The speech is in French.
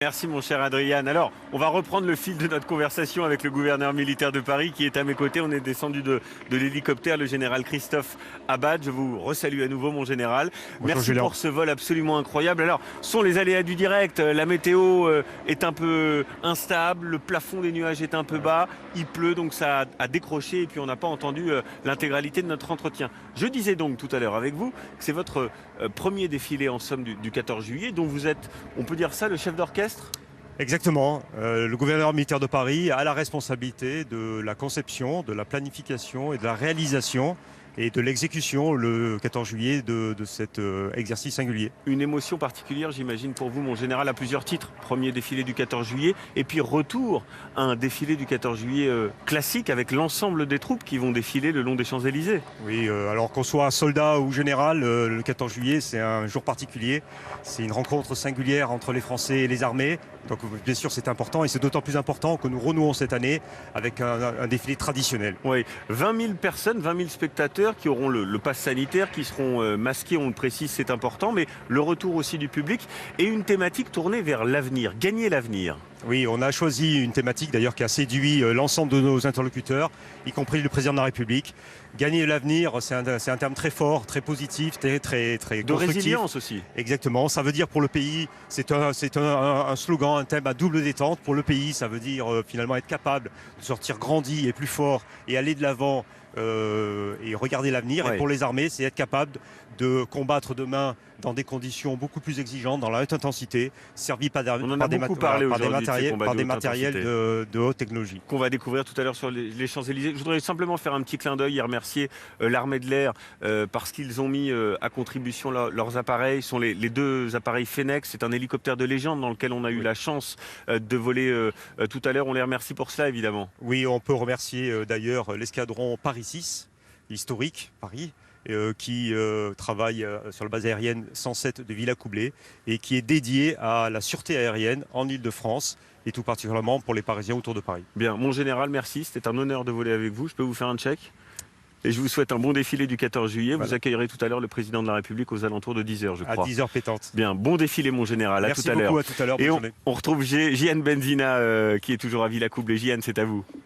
Merci mon cher Adrien. Alors, on va reprendre le fil de notre conversation avec le gouverneur militaire de Paris qui est à mes côtés. On est descendu de l'hélicoptère, le général Christophe Abad. Je vous resalue à nouveau mon général. Bonjour Merci Julien. pour ce vol absolument incroyable. Alors, ce sont les aléas du direct. La météo est un peu instable, le plafond des nuages est un peu bas, il pleut donc ça a décroché et puis on n'a pas entendu l'intégralité de notre entretien. Je disais donc tout à l'heure avec vous que c'est votre premier défilé en somme du 14 juillet dont vous êtes, on peut dire ça, le chef d'orchestre. Exactement. Le gouverneur militaire de Paris a la responsabilité de la conception, de la planification et de la réalisation et de l'exécution le 14 juillet de cet exercice singulier. Une émotion particulière, j'imagine, pour vous, mon général, à plusieurs titres. Premier défilé du 14 juillet, et puis retour à un défilé du 14 juillet classique avec l'ensemble des troupes qui vont défiler le long des Champs-Élysées. Oui, alors qu'on soit soldat ou général, le 14 juillet, c'est un jour particulier. C'est une rencontre singulière entre les Français et les armées. Donc bien sûr, c'est important et c'est d'autant plus important que nous renouons cette année avec un défilé traditionnel. Oui, 20 000 personnes, 20 000 spectateurs qui auront le pass sanitaire, qui seront masqués, on le précise, c'est important, mais le retour aussi du public et une thématique tournée vers l'avenir, gagner l'avenir. Oui, on a choisi une thématique d'ailleurs qui a séduit l'ensemble de nos interlocuteurs, y compris le président de la République. Gagner l'avenir, c'est un terme très fort, très positif, très constructif. De résilience aussi. Exactement, ça veut dire pour le pays, c'est un slogan, un thème à double détente. Pour le pays, ça veut dire finalement être capable de sortir grandi et plus fort et aller de l'avant et regarder l'avenir. Ouais. Et pour les armées, c'est être capable de combattre demain dans des conditions beaucoup plus exigeantes, dans la haute intensité, servi par des matériels de haute technologie. Qu'on va découvrir tout à l'heure sur les Champs-Élysées. Je voudrais simplement faire un petit clin d'œil et remercier l'armée de l'air parce qu'ils ont mis à contribution leurs appareils. Ce sont les deux appareils Fennex. C'est un hélicoptère de légende dans lequel on a eu la chance de voler tout à l'heure. On les remercie pour cela, évidemment. Oui, on peut remercier d'ailleurs l'escadron Paris 6, historique, Paris, qui travaille sur la base aérienne 107 de Villacoublay et qui est dédié à la sûreté aérienne en Île-de-France et tout particulièrement pour les Parisiens autour de Paris. Bien, mon général, merci. C'était un honneur de voler avec vous. Je peux vous faire un chèque ? Et je vous souhaite un bon défilé du 14 juillet. Voilà. Vous accueillerez tout à l'heure le président de la République aux alentours de 10h, je crois. À 10h pétante. Bien, bon défilé, mon général. Merci à tout à l'heure. Merci beaucoup, à tout à l'heure. Et on retrouve Jian Benzina qui est toujours à Villacoublay. Jian, c'est à vous.